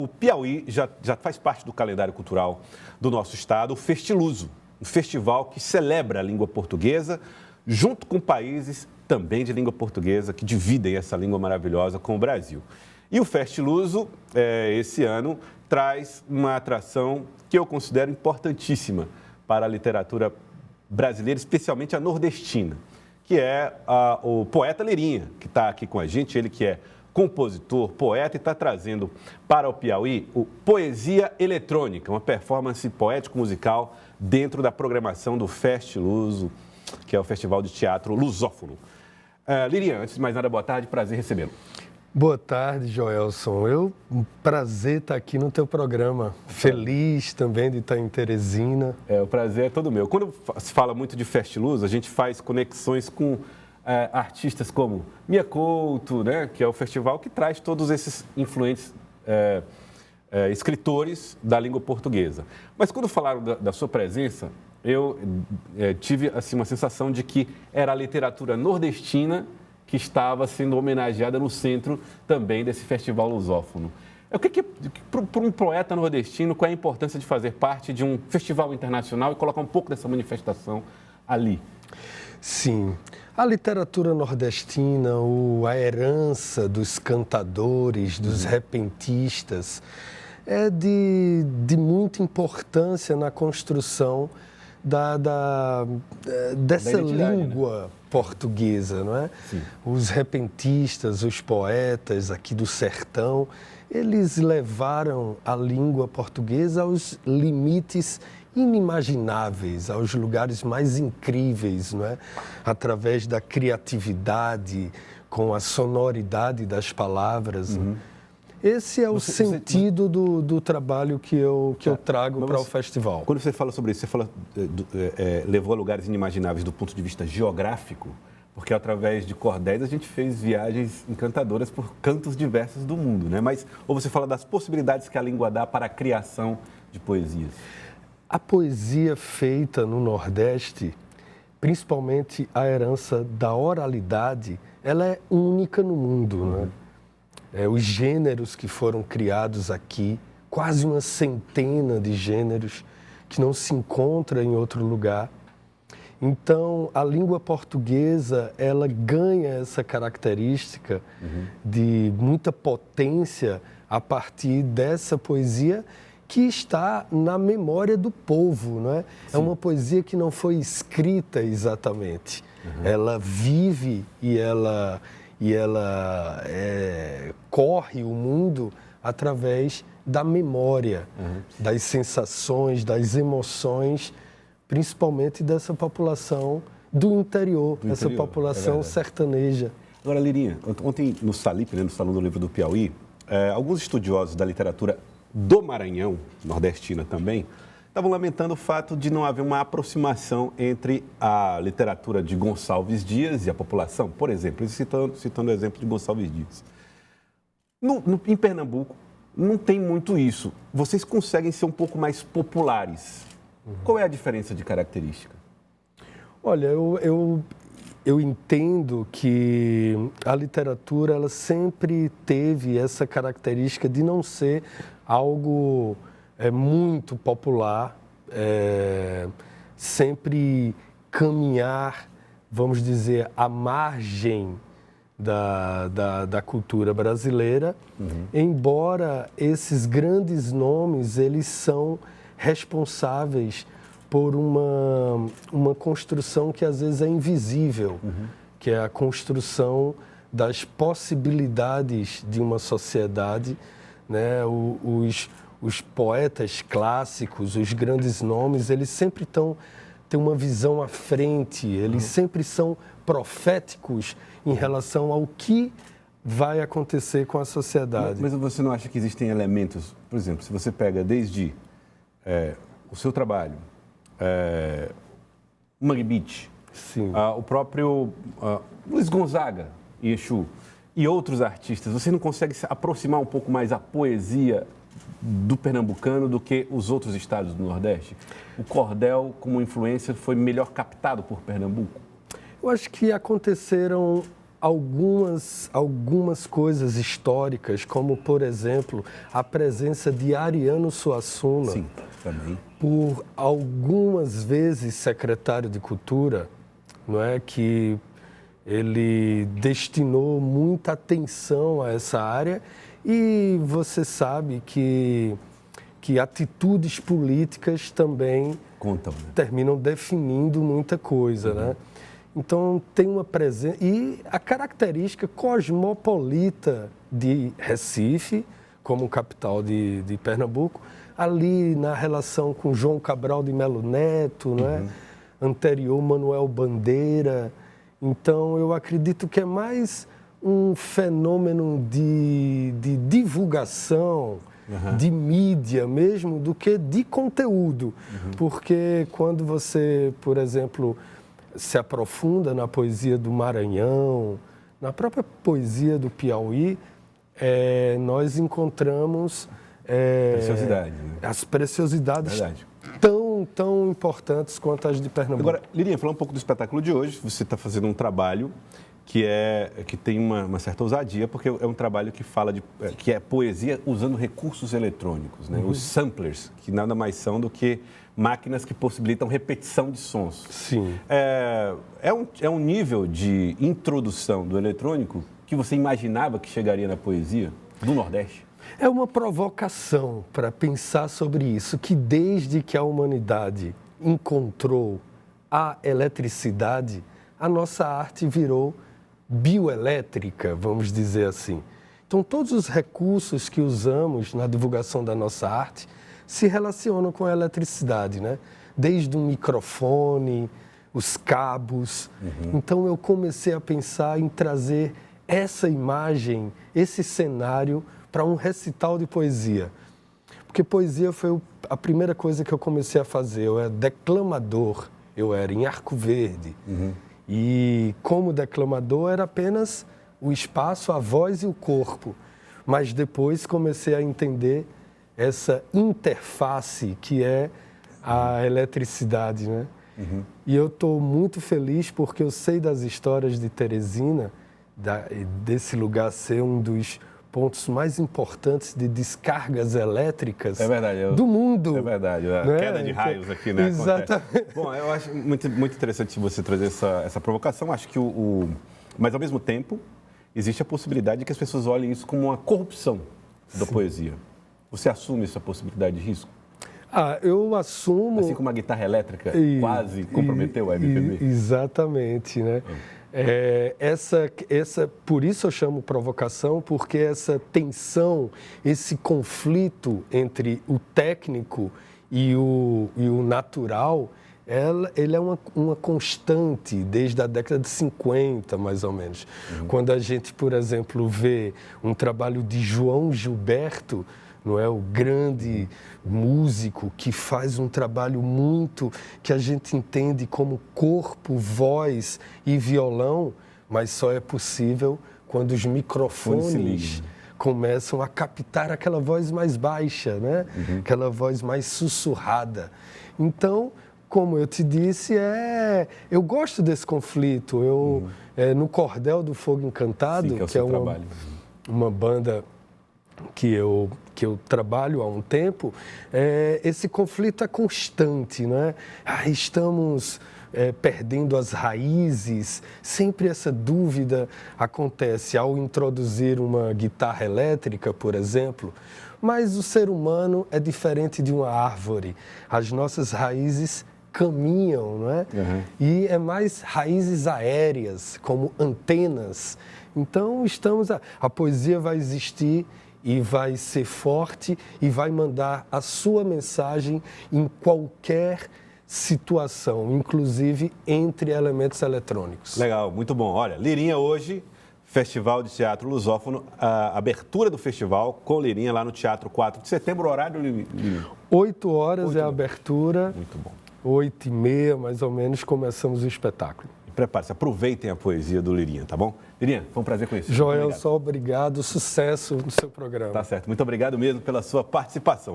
O Piauí já faz parte do calendário cultural do nosso estado, o Festiluso, um festival que celebra a língua portuguesa, junto com países também de língua portuguesa, que dividem essa língua maravilhosa com o Brasil. E o Festiluso, esse ano, traz uma atração que eu considero importantíssima para a literatura brasileira, especialmente a nordestina, que é o poeta Lirinha, que está aqui com a gente, ele que é compositor, poeta, e está trazendo para o Piauí o Poesia Eletrônica, uma performance poético-musical dentro da programação do Festiluso, que é o Festival de Teatro Lusófono. Lirinha, antes de mais nada, boa tarde, prazer recebê-lo. Boa tarde, Joelson. Um prazer estar aqui no teu programa. Feliz também de estar em Teresina. O prazer é todo meu. Quando se fala muito de Festiluso, a gente faz conexões com artistas como Mia Couto, né, que é o festival que traz todos esses influentes escritores da língua portuguesa. Mas quando falaram da sua presença, eu tive assim, uma sensação de que era a literatura nordestina que estava sendo homenageada no centro também desse festival lusófono. Para um poeta nordestino, qual é a importância de fazer parte de um festival internacional e colocar um pouco dessa manifestação ali? Sim, a literatura nordestina, a herança dos cantadores, dos repentistas, é de muita importância na construção dessa língua, né, portuguesa, não é? Sim. Os repentistas, os poetas aqui do sertão, eles levaram a língua portuguesa aos limites inimagináveis, aos lugares mais incríveis, não é? Através da criatividade, com a sonoridade das palavras. Uhum. Esse é o sentido do trabalho que eu trago para o festival. Quando você fala sobre isso, você levou a lugares inimagináveis do ponto de vista geográfico, porque através de cordéis a gente fez viagens encantadoras por cantos diversos do mundo, né? Ou você fala das possibilidades que a língua dá para a criação de poesias? A poesia feita no Nordeste, principalmente a herança da oralidade, ela é única no mundo, né? Os gêneros que foram criados aqui, quase uma centena de gêneros que não se encontra em outro lugar. Então, a língua portuguesa, ela ganha essa característica de muita potência a partir dessa poesia que está na memória do povo, não é? Sim. É uma poesia que não foi escrita exatamente. Ela vive e ela corre o mundo através da memória, das sensações, das emoções, principalmente dessa população do interior, essa população sertaneja. Agora, Lirinha, ontem no Salip, no Salão do Livro do Piauí, alguns estudiosos da literatura do Maranhão, nordestina também, estavam lamentando o fato de não haver uma aproximação entre a literatura de Gonçalves Dias e a população. Por exemplo, citando o exemplo de Gonçalves Dias. Em Pernambuco, não tem muito isso. Vocês conseguem ser um pouco mais populares. Qual é a diferença de característica? Olha, eu entendo que a literatura ela sempre teve essa característica de não ser algo muito popular, sempre caminhar, vamos dizer, à margem da cultura brasileira, embora esses grandes nomes, eles são responsáveis por uma construção que às vezes é invisível, que é a construção das possibilidades de uma sociedade, né? Os poetas clássicos, os grandes nomes, eles sempre têm uma visão à frente, eles sempre são proféticos em relação ao que vai acontecer com a sociedade. Mas você não acha que existem elementos, por exemplo, se você pega desde o seu trabalho, Mangue Beat, o próprio Luiz Gonzaga e Exu e outros artistas, você não consegue se aproximar um pouco mais a poesia do pernambucano do que os outros estados do Nordeste? O cordel, como influência, foi melhor captado por Pernambuco? Eu acho que aconteceram algumas coisas históricas, como, por exemplo, a presença de Ariano Suassuna, Sim, também. por algumas vezes secretário de Cultura, não é, que ele destinou muita atenção a essa área, e você sabe que atitudes políticas também Contam, né? terminam definindo muita coisa, né? Então, tem uma presença... E a característica cosmopolita de Recife, como capital de Pernambuco, ali na relação com João Cabral de Melo Neto, né? Anterior Manuel Bandeira. Então, eu acredito que é mais um fenômeno de divulgação, de mídia mesmo, do que de conteúdo. Porque quando você, por exemplo, se aprofunda na poesia do Maranhão, na própria poesia do Piauí, nós encontramos Preciosidade, né? as preciosidades Verdade. tão importantes quanto as de Pernambuco. Agora, Lirinha, falar um pouco do espetáculo de hoje. Você está fazendo um trabalho que tem uma certa ousadia, porque é um trabalho que é poesia usando recursos eletrônicos, né? Os samplers, que nada mais são do que máquinas que possibilitam repetição de sons. Sim. É um nível de introdução do eletrônico que você imaginava que chegaria na poesia do Nordeste? É uma provocação para pensar sobre isso, que desde que a humanidade encontrou a eletricidade, a nossa arte virou bioelétrica, vamos dizer assim. Então, todos os recursos que usamos na divulgação da nossa arte se relacionam com a eletricidade, né? Desde um microfone, os cabos. Então, eu comecei a pensar em trazer essa imagem, esse cenário para um recital de poesia. Porque poesia foi a primeira coisa que eu comecei a fazer. Eu era declamador, eu era em Arco Verde. E como declamador era apenas o espaço, a voz e o corpo. Mas depois comecei a entender essa interface que é a eletricidade, né? E eu estou muito feliz porque eu sei das histórias de Teresina, desse lugar ser um dos pontos mais importantes de descargas elétricas do mundo. É verdade, a né? queda de raios aqui, né? Exatamente. Bom, eu acho muito interessante você trazer essa provocação. Acho que mas, ao mesmo tempo, existe a possibilidade de que as pessoas olhem isso como uma corrupção da poesia. Você assume essa possibilidade de risco? Eu assumo... Assim como a guitarra elétrica quase comprometeu a MPB? Exatamente, né? Por isso eu chamo provocação, porque essa tensão, esse conflito entre o técnico e o natural, ele é uma constante desde a década de 50, mais ou menos. Quando a gente, por exemplo, vê um trabalho de João Gilberto, não é, o grande músico que faz um trabalho muito que a gente entende como corpo, voz e violão, mas só é possível quando os microfones começam a captar aquela voz mais baixa, né? Aquela voz mais sussurrada. Então, como eu te disse, eu gosto desse conflito. No Cordel do Fogo Encantado, Sim, que é uma banda que eu trabalho há um tempo, esse conflito é constante, né? Estamos perdendo as raízes, sempre essa dúvida acontece ao introduzir uma guitarra elétrica, por exemplo, mas o ser humano é diferente de uma árvore, as nossas raízes caminham, não é? E é mais raízes aéreas, como antenas. Então, a poesia vai existir e vai ser forte e vai mandar a sua mensagem em qualquer situação, inclusive entre elementos eletrônicos. Legal, muito bom. Olha, Lirinha hoje, Festival de Teatro Lusófono, a abertura do festival com Lirinha lá no Teatro 4 de Setembro, horário, Lirinha? 8 horas é a abertura. Muito bom. 8h30, mais ou menos, começamos o espetáculo. Prepare-se, aproveitem a poesia do Lirinha, tá bom? Lirinha, foi um prazer conhecer. Joel, só obrigado, sucesso no seu programa. Tá certo, muito obrigado mesmo pela sua participação.